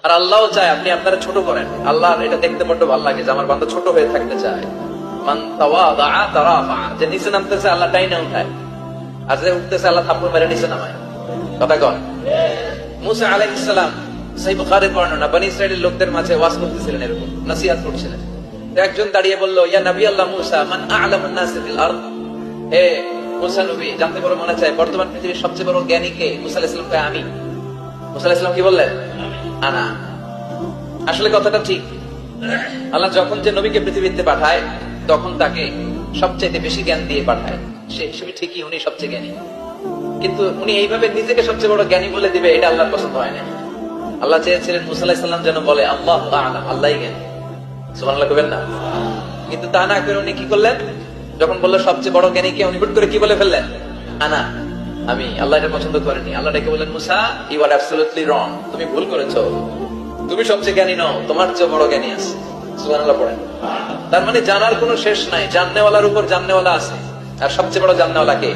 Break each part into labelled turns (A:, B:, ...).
A: আর আল্লাহও চায় আপনি আপনারা ছোট করেন। আল্লাহর এটা দেখতে বড্ড ভালো লাগে যে আমার বান্দা ছোট হয়ে থাকতে চায়। মান তাওয়াদা তারাফা, যে নিচে নামতেছে আল্লাহ টাইনা উঠায়, আর যে উঠতেছে আল্লাহ থাপ্পড় মেরে নিচে নামায়। কথা কন। মুসা আলাইহিস সালাম, সহিহ বুখারীর বর্ণনা, বনি ইসরাইলের লোকদের মাঝে ওয়াজ করতেছিলেন, এরকম নসিহত করছিলেন। একজন দাঁড়িয়ে বলল, ইয়া নবী আল্লাহ মুসা, মান আ'লামুন নাস ফিল আরদ। হে মুসা নবী, জানতে বড় মনে চায় বর্তমান পৃথিবীর সবচেয়ে বড় জ্ঞানী কে? মুসা আলাইহিস সালাম কয় আমি। মুসা আলাইহিস সালাম কি বললেন? আনা। আসলে কথাটা ঠিক। আল্লাহ যখন যে নবীকে পৃথিবীতে পাঠায় তখন তাকে সবচেয়ে বেশি জ্ঞান দিয়ে পাঠায়, সে হিসেবে ঠিকই উনি সবচেয়ে জ্ঞানী। কিন্তু উনি এইভাবে নিজেকে সবচেয়ে বড় জ্ঞানী বলে দিবে, এটা আল্লাহর পছন্দ হয় না। আল্লাহ চেয়েছিলেন মুসা আলাইহিস সালাম যেন বলে আল্লাহু আ'লাম, আল্লাহই জ্ঞানী। সুবহানাল্লাহ কইবেন না? কিন্তু তা না করে উনি কি করলেন? যখন বললো সবচেয়ে বড় জ্ঞানী কে, উনি হুট করে কি বলে ফেললেন? আনা, আমি। আল্লাহ এটা পছন্দ করেনি। আল্লাহ ডেকে বললেন, মুসা, ইউ আর অ্যাবসলিউটলি রং, তুমি ভুল করেছো। তুমি সবচেয়ে জ্ঞানী নও, তোমার চেয়ে বড় জ্ঞানী আছে। সুবহানাল্লাহ পড়েন। তার মানে জানার কোনো শেষ নাই, জাননেওয়ালার উপর জাননেওয়ালা আছে। আর সবচেয়ে বড় জাননেওয়ালা কে?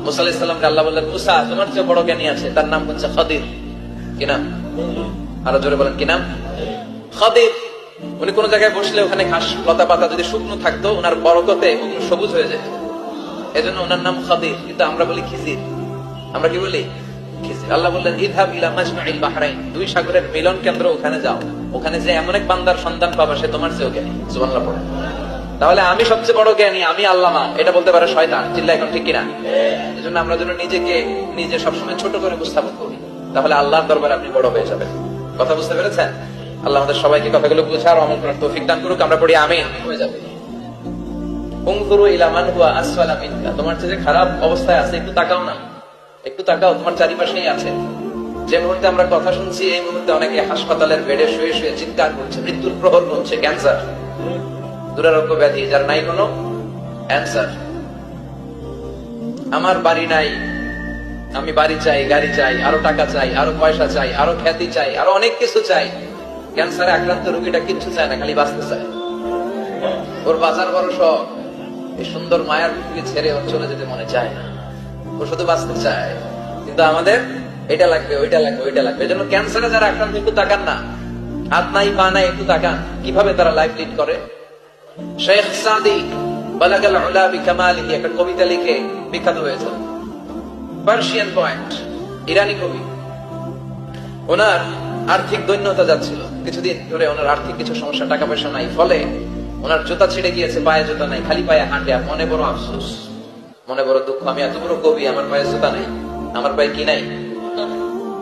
A: মুসা আলাইহিস সালামকে আল্লাহ বললেন, মুসা, তোমার চেয়ে বড় জ্ঞানী আছে, তার নাম হচ্ছে খাদির। কি নাম? আরো জোরে বলেন, কি নাম? খাদির। উনি কোন জায়গায় বসলে ওখানে ঘাস লতা পাতা যদি শুকনো থাকতো, ওনার বরকতে ওগুলো সবুজ হয়ে যেত, এজন্য ওনার নাম খাদির। কিন্তু আমরা বলি খিজির। আমরা কি বলি? খিজির। আল্লাহ বললেন, ইযহাব ইলা মাজমাইল বাহরাইন, দুই সাগরের মিলন কেন্দ্র, ওখানে যাও। ওখানে যে এমন এক বান্দার সন্ধান পাবা, সে তোমার চেয়েও জ্ঞানী। সুবহানাল্লাহ পড়েন। তাহলে আমি সবচেয়ে বড় জ্ঞানী, আমি আল্লামা, এটা বলতে পারে শয়তান। চিল্লা এখন ঠিক কিনা? এজন্য আমরা যেন নিজেকে নিজে সবসময় ছোট করে উপস্থাপন করি, তাহলে আল্লাহর দরবারে আপনি বড় হয়ে যাবেন। কথা বুঝতে পেরেছেন? আল্লাহ আমাদের সবাইকে কথাগুলো বুঝার আমল করার তৌফিক দান করুক। আমরা পড়ি আমিন। হয়ে যাবে। উনজুরু ইলা মান হুয়া আসফালা মিনকা, তোমার চেয়ে খারাপ অবস্থায় আছে একটু তাকাও না, একটু তাকাও, তোমার চারিপাশেই আছে। যে মুহূর্তে আমরা কথা শুনছি, এই মুহূর্তে অনেকে হাসপাতালের বেডে শুয়ে শুয়ে চিৎকার করছে, মৃত্যুর প্রহর গুনছে। ক্যান্সার, দুরারোগ্য ব্যাধি, যার নাই কোনো অ্যান্সার। আমার বাড়ি নাই, আমি বাড়ি চাই, গাড়ি চাই, আরো টাকা চাই, আরো পয়সা চাই, আরো খ্যাতি চাই, আরো অনেক কিছু চাই। ক্যান্সারে আক্রান্ত রোগীটা কিচ্ছু চায় না, খালি বাঁচতে চায়। ওর বাঁচার বড় শখ, এই সুন্দর মায়ার পৃথিবী ছেড়ে ওর চলে যেতে মনে চায় না, ও শুধু বাঁচতে চায়। কিন্তু আমাদের এটা লাগবে, ওইটা লাগবে, ওইটা লাগবে। এজন্য ক্যান্সারে যারা আক্রান্ত, একটু তাকান না, হাত নাই পা নাই, একটু তাকান কিভাবে তারা লাইফ লিড করে। শেখ সাদি বালাগাল উলা বিকামালিহি একটা কবিতা লিখে বিখ্যাত হয়েছে। পার্সিয়ান পয়েন্ট, ইরানি কবি। ওনার আর্থিক দৈন্যতা যাচ্ছিল, কিছুদিন ধরে ওনার আর্থিক কিছু সমস্যা, টাকা পয়সা নাই, ফলে ওনার জুতা ছিঁড়ে গিয়েছে, পায়ে জুতা নাই, খালি পায়ে হাঁটে। আর মনে বড় আফসোস, মনে বড় দুঃখ, আমি এত বড় কবি, আমার পায়ে জুতা নাই, আমার পায়ে কি নাই।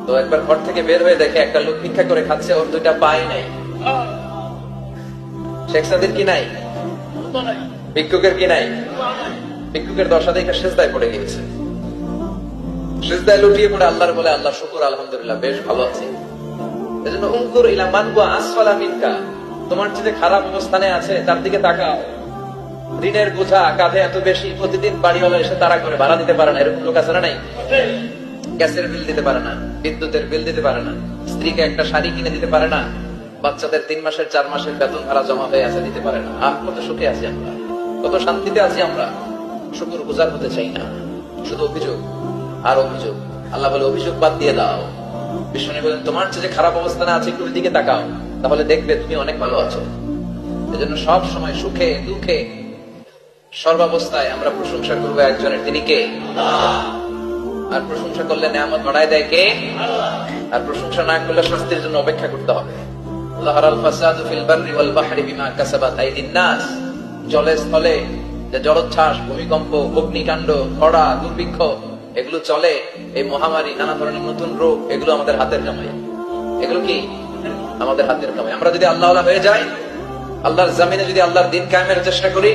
A: তো একবার ঘর থেকে বের হয়ে দেখে একটা লোক ভিক্ষা করে খাচ্ছে, ওর দুইটা পায়ে নাই। শেখ সাদির কি নাই? ভিক্ষুকের কি নাই? ভিক্ষুকের দশা দেখে সেজদায় পড়ে গিয়েছে। সেজদায় লুটিয়ে পড়ে আল্লাহর বলে, আল্লাহ শুকর, আলহামদুলিল্লাহ, বেশ ভালো আছি। এজন্য উনজুর ইলা মান হুয়া আসফালা মিনকা, তোমার যে খারাপ অবস্থানে আছে তার দিকে তাকাও। ঋণের বোঝা কাঁধে এত বেশি, প্রতিদিন বাড়িওয়ালা এসে তাড়া করে, ভাড়া দিতে পারে না, এরকম লোক আছে না? নাই? গ্যাসের বিল দিতে পারে না, বিদ্যুতের বিল দিতে পারে না, স্ত্রীকে একটা শাড়ি কিনে দিতে পারে না, বাচ্চাদের 3 মাসের 4 মাসের বেতন ভাড়া জমা হয়ে আছে, দিতে পারে না। কত সুখে আছি আমরা, কত শান্তিতে আছি আমরা, শুকর গুজার হতে চাই না, শুধু অভিযোগ আর অভিযোগ। আল্লাহ বলে, অভিযোগ বাদ দিয়ে দাও। বিষ্ণু বলেন, তোমার যে খারাপ অবস্থানে আছে একটু দিকে তাকাও, তাহলে দেখবে তুমি অনেক ভালো আছো। এজন্য সব সময় সুখে দুঃখে সর্বাবস্থায় আমরা প্রশংসা করবো একজনের, তিনি কে? আর প্রশংসা করলে নিয়ামত বাড়ায় দেয় কে? আর প্রশংসা না করলে শাস্তির জন্য অপেক্ষা করতে হবে। যাহারাল ফাসাদু ফিল বাররি ওয়াল বাহরি বিমা কাসাবাত আইদিন নাস, জলে স্থলে যে জলোচ্ছ্বাস, ভূমিকম্প, অগ্নিকাণ্ড, খরা, দুর্ভিক্ষ, এগুলো চলে, এই মহামারী, নানা ধরনের নতুন রোগ, এগুলো আমাদের হাতের কামাই। এগুলো কি আমাদের হাতের কামাই। আমরা যদি আল্লাহওয়ালা হয়ে যাই, আল্লাহর জমিনে যদি আল্লাহর দিন কায়েমের চেষ্টা করি,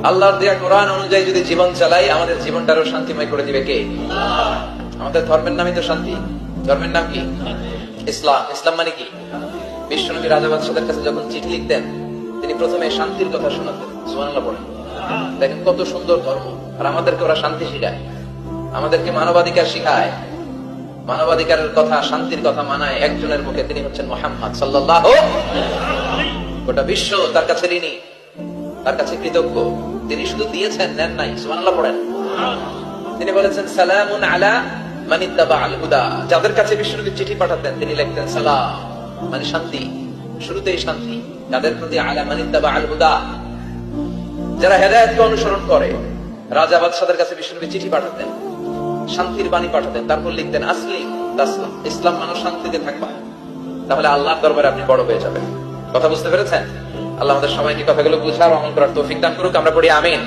A: আল্লাহর দেয়া কোরআন অনুযায়ী যদি জীবন চালাই, আমাদের জীবনটারও শান্তিময় করে দিবে কে? আমাদের ধর্মের নামই তো শান্তি। ধর্মের নাম কি? ইসলাম। ইসলাম মানে কি? বিশ্বনবী রাজা বাদশাদের কাছে যখন চিঠি লিখতেন, তিনি প্রথমে শান্তির কথা শোনাতেন। সুবহানাল্লাহ পড়েন। দেখেন কত সুন্দর ধর্ম। আর আমাদেরকে ওরা শান্তি শিখায়, আমাদেরকে মানবাধিকার শিখায়, মানবাধিকারের কথা, শান্তির কথা মানায় একজনের মুখে, তিনি হচ্ছেন মুহাম্মদ সাল্লাল্লাহু আলাইহি। গোটা বিশ্ব তার কাছে ঋণী, তার কাছে কৃতজ্ঞ। তিনি শুধু দিয়েছেন, নেন নাই। সুবহানাল্লাহ পড়েন। তিনি বলেছেন, সালামুন আলা মান ইত্তাবাআল হুদা। যাদের কাছে বিশ্বনবী চিঠি পাঠাতেন, তিনি লিখতেন সালাম, মানে শান্তি, শুরুতেই শান্তি। যাদের প্রতি আলা মান ইত্তাবা আল হুদা, যারা হেদায়েতকে অনুসরণ করে। রাজা বাদশাদের কাছে বিষ্ণুনবী চিঠি পাঠাতেন, শান্তির বাণী পাঠাতেন, তারপর লিখতেন আসলিম তাসলাম, ইসলাম মানুষ শান্তিতে থাকবা, তাহলে আল্লাহর দরবারে আপনি বড় হয়ে যাবেন। কথা বুঝতে পেরেছেন? আল্লাহ আমাদের সবাইকে কথাগুলো বুঝার আমল করার তৌফিক দান করুক। আমরা পড়ি আমিন।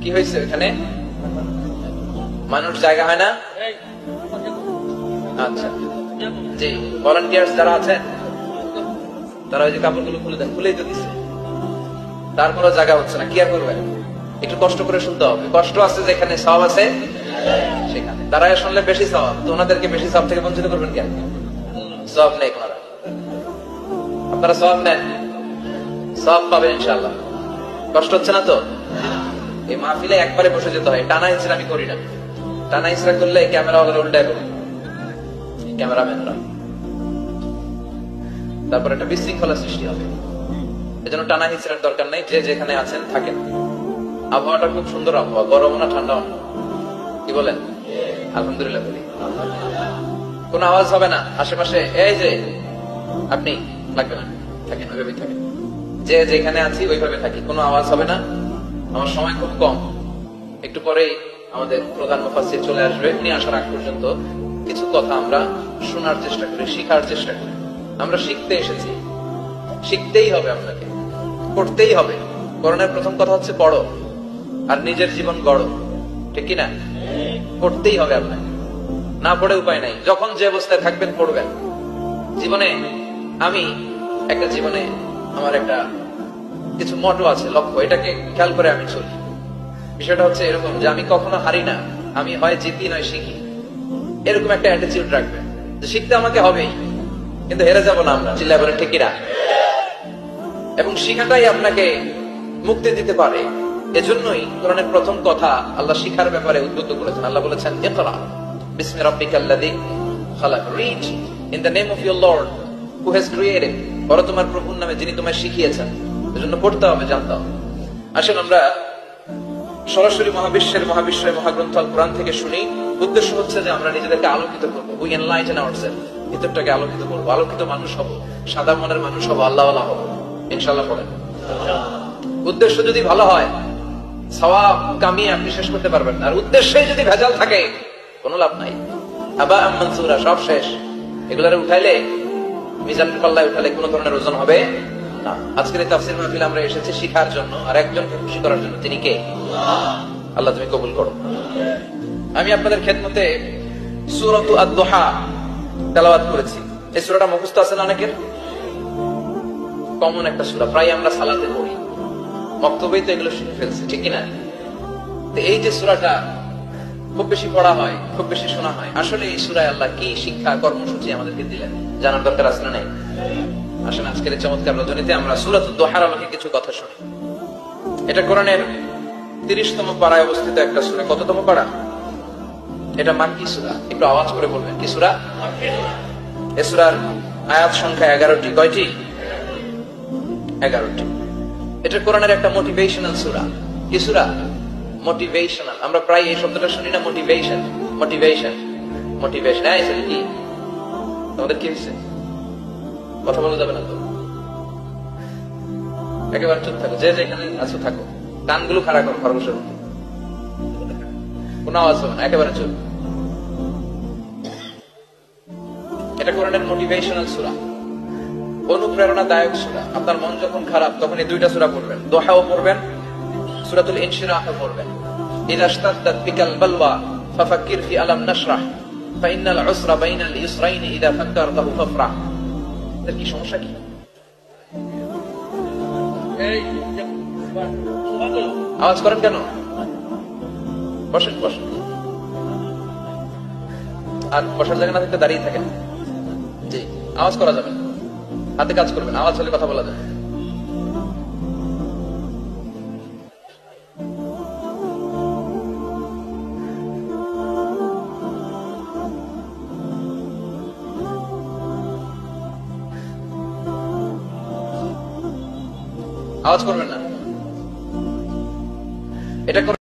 A: কি হয়েছে এখানে? মানুষ জায়গা হয় না? আচ্ছা, জি, ভলান্টিয়ার্স যারা আছেন তারা ওই যে কাপড়গুলো খুলে দেন, খুলেই তো দিচ্ছে, তারপরও জায়গা হচ্ছে না। কি আর করবেন? একটু কষ্ট করে শুনতে হবে। কষ্ট আছে যেখানে, সওয়াব আছে সেখানে। দাঁড়ায় শুনলে বেশি সওয়াব, তো ওনাদেরকে বেশি সওয়াব থেকে বঞ্চিত করবেন কেন? সওয়াব নেই ওনারা, আপনারা সওয়াব নেন, সওয়াব পাবেন ইনশাআল্লাহ। কষ্ট হচ্ছে না তো? এই মাহফিলে একবারে বসে যেতে হয়, টানা হিসেবে আমি করি না। টানা হিসেবে করলে ক্যামেরা ওগুলো উল্টায় করবে, ক্যামেরাম্যানরা, তারপর একটা বিশৃঙ্খলা সৃষ্টি হবে। এজন্য টানা হিসেবের দরকার নেই, যে যেখানে আছেন থাকেন। আবহাওয়াটা খুব সুন্দর আবহাওয়া, গরম না ঠান্ডা না? কি বলেন? আলহামদুলিল্লাহ বলি। কোন আওয়াজ হবে না আশেপাশে, এই যে আপনি লাগবে না, থাকেন ওইভাবে থাকেন, যে যেখানে আছি ওইভাবে থাকি, কোনো আওয়াজ হবে না। আমার সময় খুব কম, একটু পরেই আমাদের প্রধান মুফাসসির চলে আসবে। উনি আসার আগ পর্যন্ত কিছু কথা আমরা শোনার চেষ্টা করি, শিখার চেষ্টা করি। আমরা শিখতে এসেছি, শিখতেই হবে, আপনাকে পড়তেই হবে। করণের প্রথম কথা হচ্ছে পড়ো, আর নিজের জীবন গড়ো, ঠিক কিনা? পড়তেই হবে আপনাকে, না পড়ে উপায় নাই। যখন যে অবস্থায় থাকবেন পড়বেন। জীবনে আমি একটা জীবনে আমার একটা কিছু মটো আছে, লক্ষ্য, এটাকে খেয়াল করে আমি চলি। বিষয়টা হচ্ছে এরকম যে আমি কখনো হারি না, আমি হয় জিতি নয় শিখি, এরকম একটা অ্যাটিটিউড রাখবেন যে শিখতে আমাকে হবেই, কিন্তু হেরে যাব না আমরা। চিল্লায় বলেন ঠিক কিনা? এবং শিখাটাই আপনাকে মুক্তি দিতে পারে। এজন্যই কোরআনের প্রথম কথা আল্লাহ শিখার ব্যাপারে উদ্বুদ্ধ করেছেন। আল্লাহ বলেছেন ইকরা বিসমি রাব্বিকাল্লাযী খালাক, read in the name of your lord who has created, পড়ো তোমার প্রভুর নামে যিনি তোমায় শিখিয়েছেন। এজন্য পড়তে হবে, জানতে হবে। আসলে আমরা সরাসরি মহাবিশ্বের মহাগ্রন্থ আল কোরআন থেকে শুনি। উদ্দেশ্য হচ্ছে যে আমরা নিজেদেরকে আলোকিত করবো, উই এনলাইটেন আওয়ারসেলফ, ভিতরটাকে আলোকিত করবো, আলোকিত মানুষ হবো, সাদা মনের মানুষ হবো, আল্লাহওয়ালা হবো ইনশাআল্লাহ। পড়েন। উদ্দেশ্য যদি ভালো হয়, সওয়াব কামিয়ে আপনি শেষ করতে পারবেন না। আর উদ্দেশ্যে যদি ভেজাল থাকে, কোনো লাভ নাই। আবা মানসুরা, সব শেষ। এগুলারে উঠাইলে, মিজানের পাল্লায় উঠালে কোনো ধরনের ওজন হবে না। আজকের এই তাফসীর মাহফিলে আমরা এসেছি শিখার জন্য, আর একজনকে খুশি করার জন্য। তিনি কে? আল্লাহ, তুমি কবুল করো। আমি আপনাদের খেদমতে সূরাতু আদ-দুহা তেলাওয়াত করেছি। এই সূরাটা মুখস্থ আছে না অনেকের? কমন একটা সূরা, প্রায় আমরা সালাতে পড়ি, মক্তবেই তো এগুলো শিখে ফেলছি, ঠিক কিনা? তো এই যে সূরাটা খুব বেশি পড়া হয়, খুব বেশি শোনা হয়, আসলে এই সূরায় আল্লাহ কি শিক্ষা কর্মসূচি আমাদেরকে দিলেন জানার দরকার আছে না? নাই? আসেন আজকের এই চমৎকার রজনীতে আমরা সূরাতুদ দুহার আলোকে কিছু কথা শুনি। এটা কোরআনের 30তম পারায় অবস্থিত একটা সূরা। কততম পারা? এটা মাক্কি সূরা। একটু আওয়াজ করে বলবেন, কি সূরা? এই সূরার আয়াত সংখ্যা 11টি। কয়টি? 11টি। এটা কোরআনের একটা মোটিভেশনাল সূরা। কি সূরা? মোটিভেশনাল। আমরা প্রায় এই শব্দটা শুনি না, মোটিভেশন, মোটিভেশন, মোটিভেশন। এই সেটা কি? তোমাদের কি হয়েছে? কথা বলা যাবে না তো? একেবারে চুপ থাকো, যে যেখানে আছো থাকো, কানগুলো খাড়া করো খরগোশের মতো, কোনো আওয়াজ হবে না, একেবারে চুপ। এটা কোরআনের মোটিভেশনাল সূরা, অনুপ্রেরণাদায়ক সূরা। আপনার মন যখন খারাপ তখন এই দুইটা সূরা পড়বেন, দোহাও পড়বেন, সূরাতুল ইনশিরাহও পড়বেন। ইযা ইশতাদ্দাত বিকাল বালওয়া ফাফাক্কির ফি আলাম নাশরাহ ফাইন্নাল উসরা বাইনাল ইসরাইনি ইযা ফাক্কারতাহু ফাফরাহ। এর কি সমস্যা কি? আওয়াজ করেন কেন? বসেন, বসেন। আর বসার জায়গা না থাকলে দাঁড়িয়ে থাকেন। জি, আওয়াজ করা যাবে না, হাতে কাজ করবেন, আওয়াজ হলে কথা বলা যাবে। আওয়াজ করবেন না, এটা